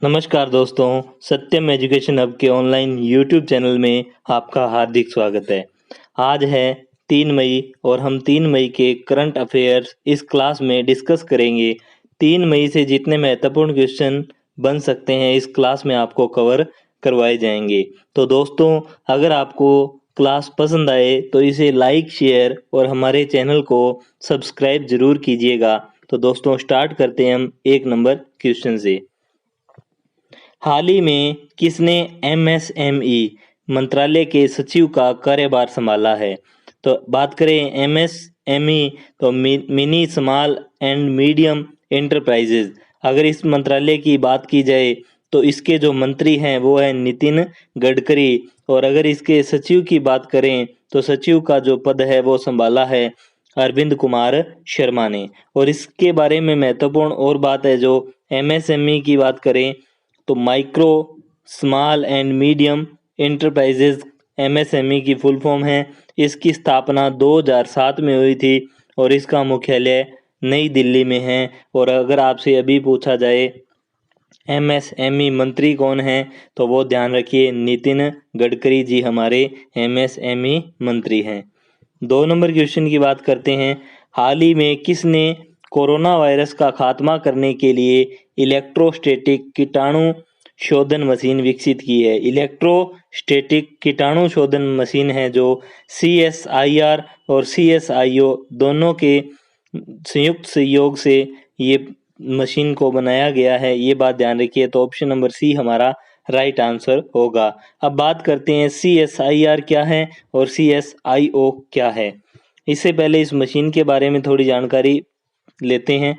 नमस्कार दोस्तों, सत्यम education hub के ऑनलाइन यूट्यूब चैनल में आपका हार्दिक स्वागत है। आज है 3 मई और हम 3 मई के करंट अफेयर्स इस क्लास में डिस्कस करेंगे। 3 मई से जितने महत्वपूर्ण क्वेश्चन बन सकते हैं इस क्लास में आपको कवर करवाए जाएंगे। तो दोस्तों, अगर आपको क्लास पसंद आए तो इसे लाइक, शेयर और हमारे चैनल को सब्सक्राइब जरूर कीजिएगा। तो दोस्तों, स्टार्ट करते हैं हम 1 नंबर क्वेश्चन से। हाल ही में किसने एमएसएमई मंत्रालय के सचिव का कार्यभार संभाला है? तो बात करें एमएसएमई तो mini small and medium enterprises. अगर इस मंत्रालय की बात की जाए तो इसके जो मंत्री हैं वो है नितिन गडकरी, और अगर इसके सचिव की बात करें तो सचिव का जो पद है वो संभाला है अरविंद कुमार शर्मा ने। और इसके बारे में महत्वपूर्ण और बात है, जो एमएसएमई की बात करें तो micro small and medium enterprises MSME की फुल फॉर्म है। इसकी स्थापना 2007 में हुई थी और इसका मुख्यालय नई दिल्ली में है। और अगर आपसे अभी पूछा जाए एमएसएमई मंत्री कौन है तो वो ध्यान रखिए, नितिन गडकरी जी हमारे एमएसएमई मंत्री हैं। 2 नंबर क्वेश्चन की बात करते हैं। हाल ही में किसने कोरोना वायरस का खात्मा करने के लिए इलेक्ट्रोस्टैटिक कीटाणु शोधन मशीन विकसित की है? इलेक्ट्रोस्टैटिक कीटाणु शोधन मशीन है जो सीएसआईआर और सीएसआईओ दोनों के संयुक्त सहयोग से ये मशीन को बनाया गया है, ये बात ध्यान रखिए। तो ऑप्शन नंबर सी हमारा राइट आंसर होगा। अब बात करते हैं सीएसआईआर क्या है और सीएसआईओ क्या है। इससे पहले इस मशीन के बारे में थोड़ी जानकारी लेते हैं।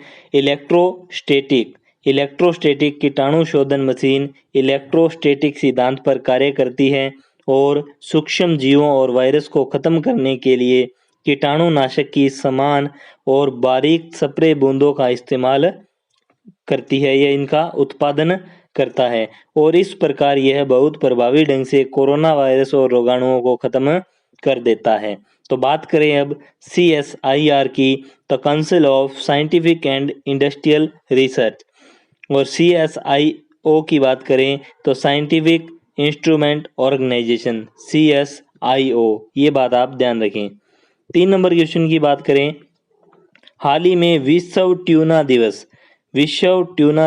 इलेक्ट्रोस्टैटिक कीटाणु शोधन मशीन इलेक्ट्रोस्टैटिक सिद्धांत पर कार्य करती है और सूक्ष्म जीवों और वायरस को खत्म करने के लिए कीटाणुनाशक की समान और बारीक स्प्रे बूंदों का इस्तेमाल करती है। यह इनका उत्पादन करता है और इस प्रकार यह बहुत प्रभावी ढंग से कोरोना वायरस और रोगाणुओं को खत्म कर देता है। तो बात करें अब CSIR की, तो council of scientific and industrial research, और CSIO की बात करें तो साइंटिफिक इंस्ट्रूमेंट ऑर्गेनाइजेशन CSIO। ये बात आप ध्यान रखें। 3 नंबर क्वेश्चन की बात करें। हाल ही में विश्व ट्यूना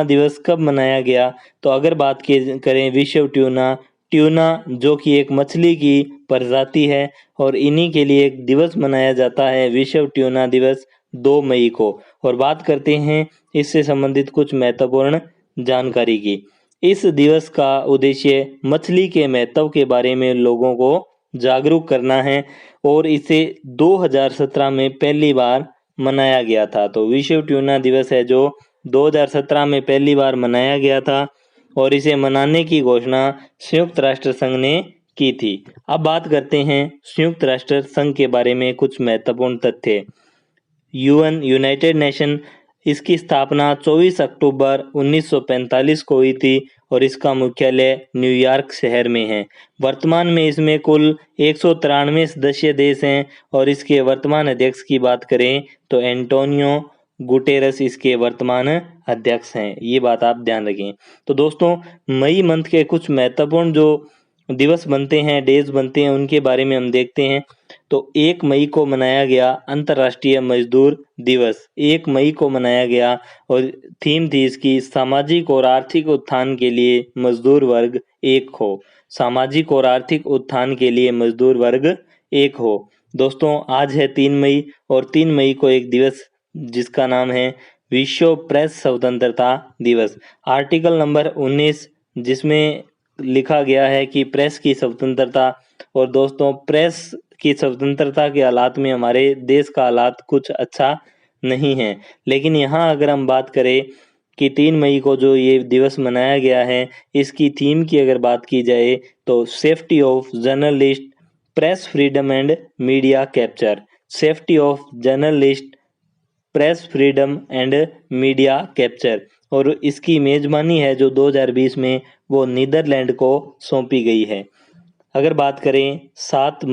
दिवस कब मनाया गया? तो अगर बात करें विश्व ट्यूना जो कि एक मछली की प्रजाति है और इन्हीं के लिए एक दिवस मनाया जाता है, विश्व ट्यूना दिवस 2 मई को। और बात करते हैं इससे संबंधित कुछ महत्वपूर्ण जानकारी की। इस दिवस का उद्देश्य मछली के महत्व के बारे में लोगों को जागरूक करना है और इसे 2017 में पहली बार मनाया गया था। तो विश्व ट्यूना दिवस है जो 2017 में पहली बार मनाया गया था और इसे मनाने की घोषणा संयुक्त राष्ट्र संघ ने की थी। अब बात करते हैं संयुक्त राष्ट्र संघ के बारे में कुछ महत्वपूर्ण तथ्य। यूनाइटेड नेशन, इसकी स्थापना 24 अक्टूबर 1945 को हुई थी और इसका मुख्यालय न्यूयॉर्क शहर में है। वर्तमान में इसमें कुल 193 सदस्य देश हैं और इसके वर्तमान अध्यक्ष की बात करें तो एंटोनियो गुटेरस इसके वर्तमान अध्यक्ष हैं। ये बात आप ध्यान रखें। तो दोस्तों, मई मंथ के कुछ महत्वपूर्ण जो दिवस बनते हैं, डेज बनते हैं, उनके बारे में हम देखते हैं। तो 1 मई को मनाया गया अंतर्राष्ट्रीय मजदूर दिवस। 1 मई को मनाया गया और थीम थी इसकी सामाजिक और आर्थिक उत्थान के लिए मजदूर वर्ग एक हो। सामाजिक और आर्थिक उत्थान के लिए मजदूर वर्ग एक हो। दोस्तों, आज है 3 मई और 3 मई को एक दिवस जिसका नाम है विश्व प्रेस स्वतंत्रता दिवस। आर्टिकल नंबर 19 जिसमें लिखा गया है कि प्रेस की स्वतंत्रता। और दोस्तों, प्रेस की स्वतंत्रता के हालात में हमारे देश का हालात कुछ अच्छा नहीं है, लेकिन यहाँ अगर हम बात करें कि 3 मई को जो ये दिवस मनाया गया है, इसकी थीम की अगर बात की जाए तो safety of journalist, press freedom and media capture. Safety of journalist, press freedom and media capture. और इसकी मेजबानी है जो 2020 में वो नीदरलैंड को सौंपी गई है। अगर बात करें 7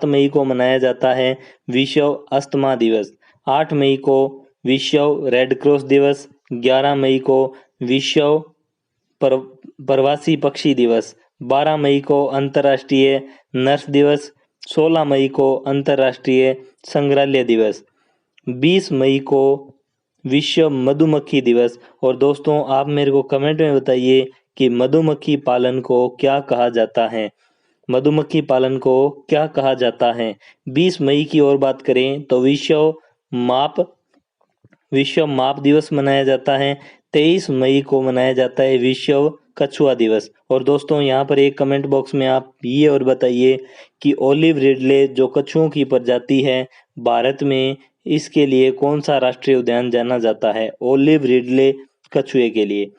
मई को मनाया जाता है विश्व अस्थमा दिवस। 8 मई को विश्व रेड क्रॉस दिवस। 11 मई को विश्व प्रवासी पक्षी दिवस, 12 मई को अंतर्राष्ट्रीय नर्स दिवस, 16 मई को अंतर्राष्ट्रीय संग्रहालय दिवस, 20 मई को विश्व मधुमक्खी दिवस। और दोस्तों आप मेरे को कमेंट में बताइए कि मधुमक्खी पालन को क्या कहा जाता है, मधुमक्खी पालन को क्या कहा जाता है। 20 मई की और बात करें तो विश्व माप दिवस मनाया जाता है। 23 मई को मनाया जाता है विश्व कछुआ दिवस। और दोस्तों यहाँ पर एक कमेंट बॉक्स में आप ये और बताइए कि ओलिव रिडले जो कछुओं की प्रजाति है भारत में, इसके लिए कौन सा राष्ट्रीय उद्यान जाना जाता है, ओलिव रिडले कछुए के लिए।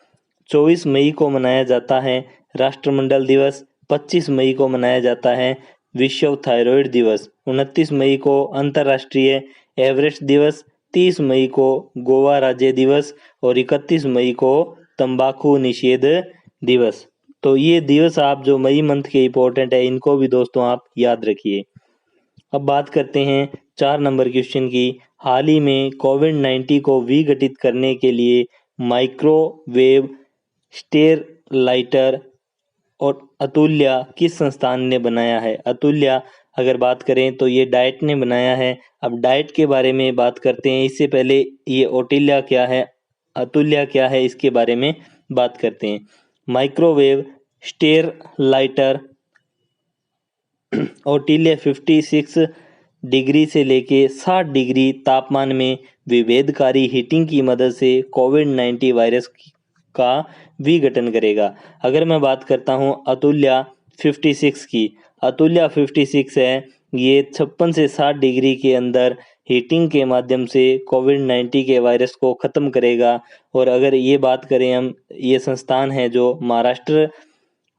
24 मई को मनाया जाता है राष्ट्रमंडल दिवस, 25 मई को मनाया जाता है विश्व थायराइड दिवस, 29 मई को अंतर्राष्ट्रीय एवरेस्ट दिवस, 30 मई को गोवा राज्य दिवस और 31 मई को तंबाकू निषेध दिवस। तो ये दिवस आप जो मई मंथ के इम्पोर्टेंट है इनको भी दोस्तों आप याद रखिए। अब बात करते हैं 4 नंबर क्वेश्चन की। हाल ही में कोविड-19 को विघटित करने के लिए माइक्रोवेव स्टेरलाइटर और अतुल्या किस संस्थान ने बनाया है। अतुल्या अगर बात करें तो ये डाइट ने बनाया है। अब डाइट के बारे में बात करते हैं, इससे पहले ये ओटिल्या क्या है, अतुल्या क्या है, इसके बारे में बात करते हैं। माइक्रोवेव स्टेरलाइटर ओटिल्या 56 डिग्री से लेके 60 डिग्री तापमान में विभेदकारी हीटिंग की मदद से कोविड-19 वायरस का विघटन करेगा। अगर मैं बात करता हूं अतुल्या 56 की, अतुल्या 56 है, ये 56 से 60 डिग्री के अंदर हीटिंग के माध्यम से कोविड-19 के वायरस को ख़त्म करेगा। और अगर ये बात करें हम, ये संस्थान है जो महाराष्ट्र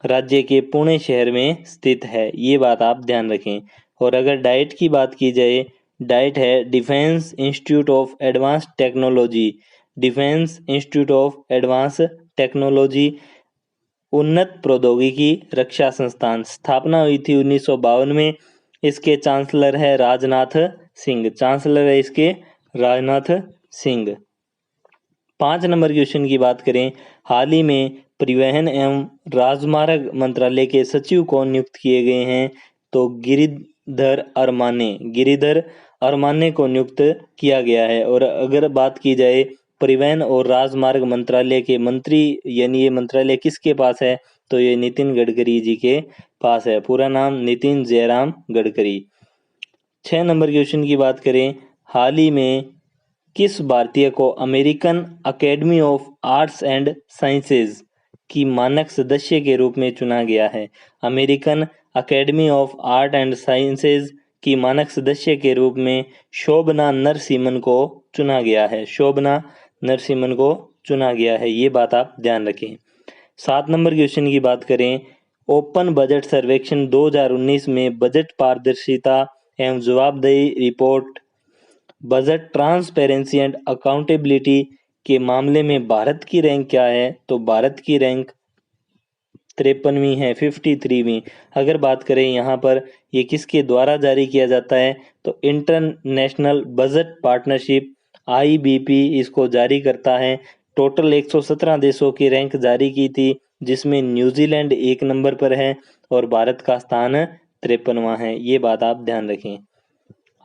राज्य के पुणे शहर में स्थित है, ये बात आप ध्यान रखें। और अगर डाइट की बात की जाए, डाइट है defence institute of advance technology, defence institute of advance technology उन्नत प्रौद्योगिकी रक्षा संस्थान, स्थापना हुई थी 1952 में। इसके चांसलर है राजनाथ सिंह, चांसलर है इसके राजनाथ सिंह। 5 नंबर क्वेश्चन की बात करें, हाल ही में परिवहन एवं राजमार्ग मंत्रालय के सचिव कौन नियुक्त किए गए हैं, तो गिरिधर अरमाने को नियुक्त किया गया है। और अगर बात की जाए परिवहन और राजमार्ग मंत्रालय के मंत्री, यानी ये मंत्रालय किसके पास है, तो ये नितिन गडकरी जी के पास है, पूरा नाम नितिन जयराम गडकरी। 6 नंबर क्वेश्चन की बात करें, हाल ही में किस भारतीय को American academy of arts and sciences की मानक सदस्य के रूप में चुना गया है। American academy of art and sciences की मानक सदस्य के रूप में शोभना नरसिम्हन को चुना गया है, शोभना नरसिम्हन को चुना गया है, ये बात आप ध्यान रखें। 7 नंबर क्वेश्चन की बात करें, ओपन बजट सर्वेक्षण 2019 में बजट पारदर्शिता एवं जवाबदेही report, budget transparency and accountability के मामले में भारत की रैंक क्या है, तो भारत की रैंक 53वीं है, 53वीं। अगर बात करें यहाँ पर ये किसके द्वारा जारी किया जाता है, तो इंटरनेशनल बजट पार्टनरशिप IBP इसको जारी करता है। टोटल 117 देशों की रैंक जारी की थी, जिसमें न्यूजीलैंड 1 नंबर पर है और भारत का स्थान 53वां है, ये बात आप ध्यान रखें।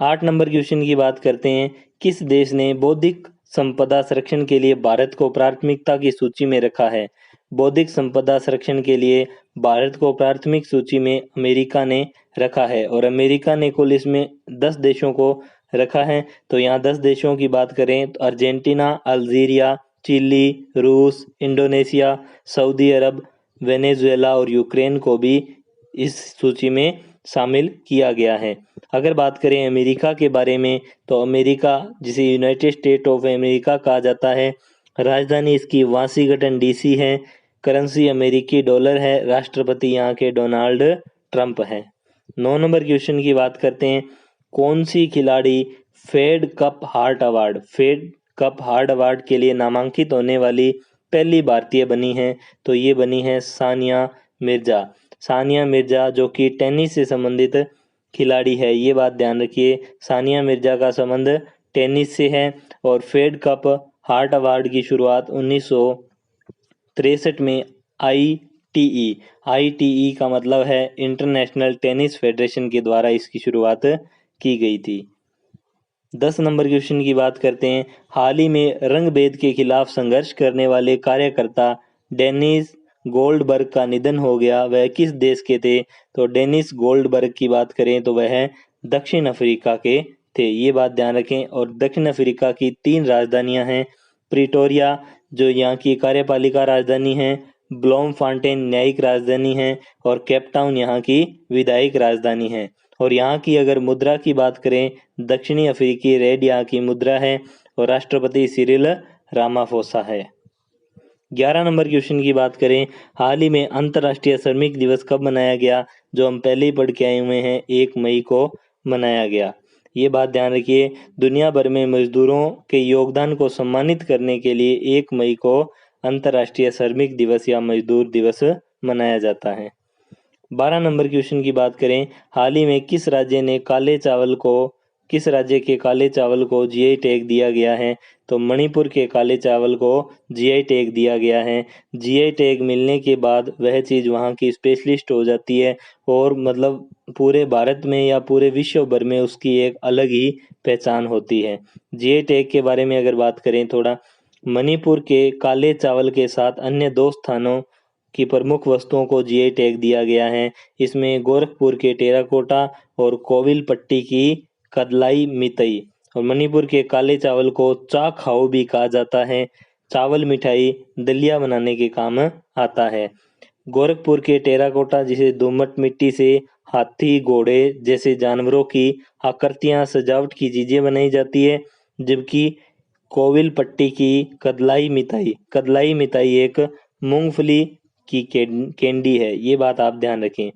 8 नंबर क्वेश्चन की बात करते हैं, किस देश ने बौद्धिक संपदा संरक्षण के लिए भारत को प्राथमिकता की सूची में रखा है। बौद्धिक संपदा संरक्षण के लिए भारत को प्राथमिक सूची में अमेरिका ने रखा है और अमेरिका ने कुल इसमें 10 देशों को रखा है। तो यहाँ 10 देशों की बात करें तो अर्जेंटीना, अल्जीरिया, चिली, रूस, इंडोनेशिया, सऊदी अरब, वेनेजुएला और यूक्रेन को भी इस सूची में शामिल किया गया है। अगर बात करें अमेरिका के बारे में, तो अमेरिका जिसे यूनाइटेड स्टेट ऑफ अमेरिका कहा जाता है, राजधानी इसकी वाशिंगटन DC है, करेंसी अमेरिकी डॉलर है, राष्ट्रपति यहाँ के डोनाल्ड ट्रंप है। 9 नंबर क्वेश्चन की बात करते हैं, कौन सी खिलाड़ी फेड कप हार्ट अवार्ड के लिए नामांकित होने वाली पहली भारतीय बनी है, तो ये बनी है सानिया मिर्जा जो कि टेनिस से संबंधित खिलाड़ी है, ये बात ध्यान रखिए। सानिया मिर्जा का संबंध टेनिस से है और फेड कप हार्ट अवार्ड की शुरुआत 1963 में ITE। ITE का मतलब है इंटरनेशनल टेनिस फेडरेशन के द्वारा इसकी शुरुआत की गई थी। 10 नंबर क्वेश्चन की बात करते हैं। हाल ही में रंगभेद के खिलाफ संघर्ष करने वाले कार्यकर्ता डेनिस गोल्डबर्ग का निधन हो गया। वह किस देश के थे? तो डेनिस गोल्डबर्ग की बात करें तो वह दक्षिण अफ्रीका के थे, ये बात ध्यान रखें। और दक्षिण अफ्रीका की 3 राजधानियां हैं। प्रिटोरिया जो यहाँ की कार्यपालिका राजधानी है, ब्लोमफांटेन न्यायिक राजधानी है और केपटाउन यहाँ की विधायिक राजधानी है। और यहाँ की अगर मुद्रा की बात करें, दक्षिणी अफ्रीकी रेड यहाँ की मुद्रा है और राष्ट्रपति सिरिल रामाफोसा है। 11 नंबर क्वेश्चन की बात करें, हाल ही में अंतर्राष्ट्रीय श्रमिक दिवस कब मनाया गया? जो हम पहले ही पढ़ के आए हुए हैं, 1 मई को मनाया गया। ये बात ध्यान रखिए, दुनिया भर में मजदूरों के योगदान को सम्मानित करने के लिए 1 मई को अंतर्राष्ट्रीय श्रमिक दिवस या मजदूर दिवस मनाया जाता है। 12 नंबर क्वेश्चन की बात करें, हाल ही में किस राज्य के काले चावल को जीआई टैग दिया गया है? तो मणिपुर के काले चावल को जीआई टैग दिया गया है। जीआई टैग मिलने के बाद वह चीज़ वहाँ की स्पेशलिस्ट हो जाती है और मतलब पूरे भारत में या पूरे विश्व भर में उसकी एक अलग ही पहचान होती है। जीआई टैग के बारे में अगर बात करें थोड़ा, मणिपुर के काले चावल के साथ अन्य 2 स्थानों की प्रमुख वस्तुओं को जीआई टैग दिया गया है। इसमें गोरखपुर के टेराकोटा और कोविलपट्टी की कदलाई मितई। और मणिपुर के काले चावल को चा खाओ भी कहा जाता है। चावल मिठाई दलिया बनाने के काम आता है। गोरखपुर के टेराकोटा जिसे दोमट मिट्टी से हाथी घोड़े जैसे जानवरों की आकृतियां सजावट की चीजें बनाई जाती है, जबकि कोविलपट्टी की कदलाई मिठाई एक मूंगफली की कैंडी है। ये बात आप ध्यान रखें।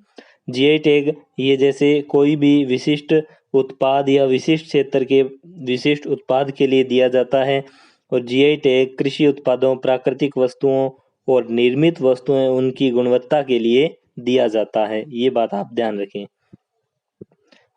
जीआई टैग ये जैसे कोई भी विशिष्ट उत्पाद या विशिष्ट क्षेत्र के विशिष्ट उत्पाद के लिए दिया जाता है। और जीआई टैग कृषि उत्पादों, प्राकृतिक वस्तुओं और निर्मित वस्तुएं उनकी गुणवत्ता के लिए दिया जाता है। ये बात आप ध्यान रखें।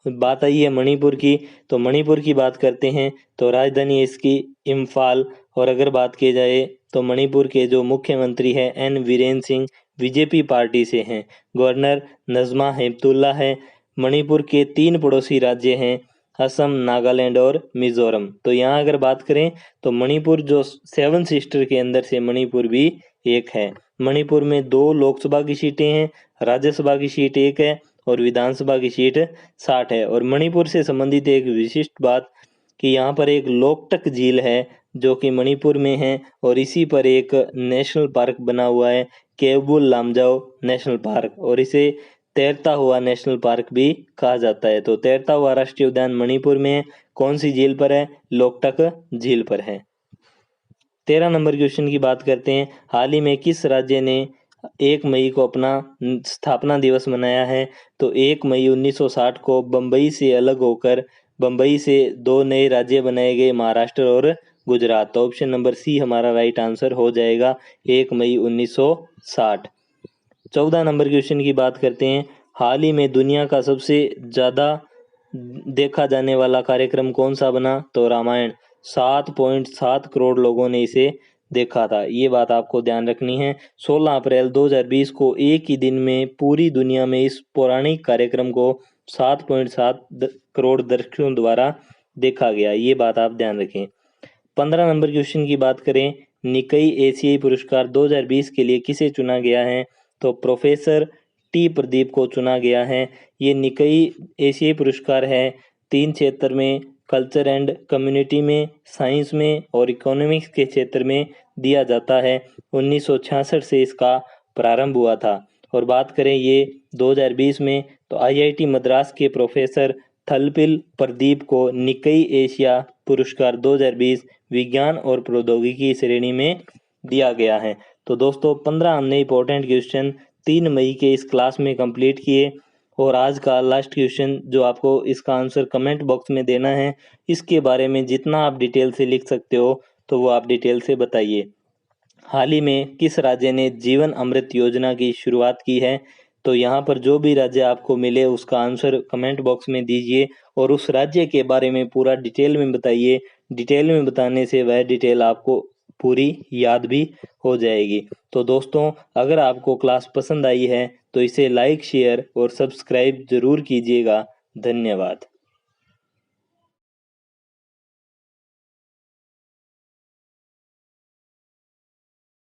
बात आई है मणिपुर की, तो मणिपुर की बात करते हैं तो राजधानी इसकी इम्फाल। और अगर बात की जाए तो मणिपुर के जो मुख्यमंत्री हैं N Biren Singh BJP party से हैं। गवर्नर नजमा हेपतुल्ला है। मणिपुर के 3 पड़ोसी राज्य हैं, असम, नागालैंड और मिजोरम। तो यहाँ अगर बात करें तो मणिपुर जो 7 सिस्टर के अंदर से मणिपुर भी एक है। मणिपुर में 2 लोकसभा की सीटें हैं, राज्यसभा की सीट 1 है और विधानसभा की सीट 60 है। और मणिपुर से संबंधित एक विशिष्ट बात कि यहाँ पर एक लोकटक झील है जो कि मणिपुर में है और इसी पर एक नेशनल पार्क बना हुआ है, केवबुल लामजाओ नेशनल पार्क, और इसे तैरता हुआ नेशनल पार्क भी कहा जाता है। तो तैरता हुआ राष्ट्रीय उद्यान मणिपुर में है। कौन सी झील पर है? लोकटक झील पर है। 13 नंबर क्वेश्चन की बात करते हैं, हाल ही में किस राज्य ने 1 मई को अपना स्थापना दिवस मनाया है? तो 1 मई 1960 को बम्बई से अलग होकर बम्बई से 2 नए राज्य बनाए गए, महाराष्ट्र और गुजरात। तो ऑप्शन नंबर सी हमारा राइट आंसर हो जाएगा, 1 मई 1960। 14 नंबर क्वेश्चन की बात करते हैं, हाल ही में दुनिया का सबसे ज़्यादा देखा जाने वाला कार्यक्रम कौन सा बना? तो रामायण। 7.7 करोड़ लोगों ने इसे देखा था। ये बात आपको ध्यान रखनी है। 16 अप्रैल 2020 को एक ही दिन में पूरी दुनिया में इस पौराणिक कार्यक्रम को 7.7 करोड़ दर्शकों द्वारा देखा गया। ये बात आप ध्यान रखें। 15 नंबर क्वेश्चन की बात करें, निकई एशियाई पुरस्कार 2020 के लिए किसे चुना गया है? तो प्रोफेसर टी प्रदीप को चुना गया है। ये निकई एशियाई पुरस्कार है 3 क्षेत्र में, कल्चर एंड कम्युनिटी में, साइंस में और इकोनॉमिक्स के क्षेत्र में दिया जाता है। 1966 से इसका प्रारंभ हुआ था। और बात करें ये 2020 में, तो आईआईटी मद्रास के प्रोफेसर थलपिल प्रदीप को निकई एशिया पुरस्कार 2020 विज्ञान और प्रौद्योगिकी श्रेणी में दिया गया है। तो दोस्तों 15 हमने इंपॉर्टेंट क्वेश्चन 3 मई के इस क्लास में कंप्लीट किए। और आज का लास्ट क्वेश्चन जो आपको इसका आंसर कमेंट बॉक्स में देना है, इसके बारे में जितना आप डिटेल से लिख सकते हो तो वो आप डिटेल से बताइए। हाल ही में किस राज्य ने जीवन अमृत योजना की शुरुआत की है? तो यहाँ पर जो भी राज्य आपको मिले उसका आंसर कमेंट बॉक्स में दीजिए और उस राज्य के बारे में पूरा डिटेल में बताइए। डिटेल में बताने से वह डिटेल आपको पूरी याद भी हो जाएगी। तो दोस्तों, अगर आपको क्लास पसंद आई है तो इसे लाइक शेयर और सब्सक्राइब जरूर कीजिएगा। धन्यवाद।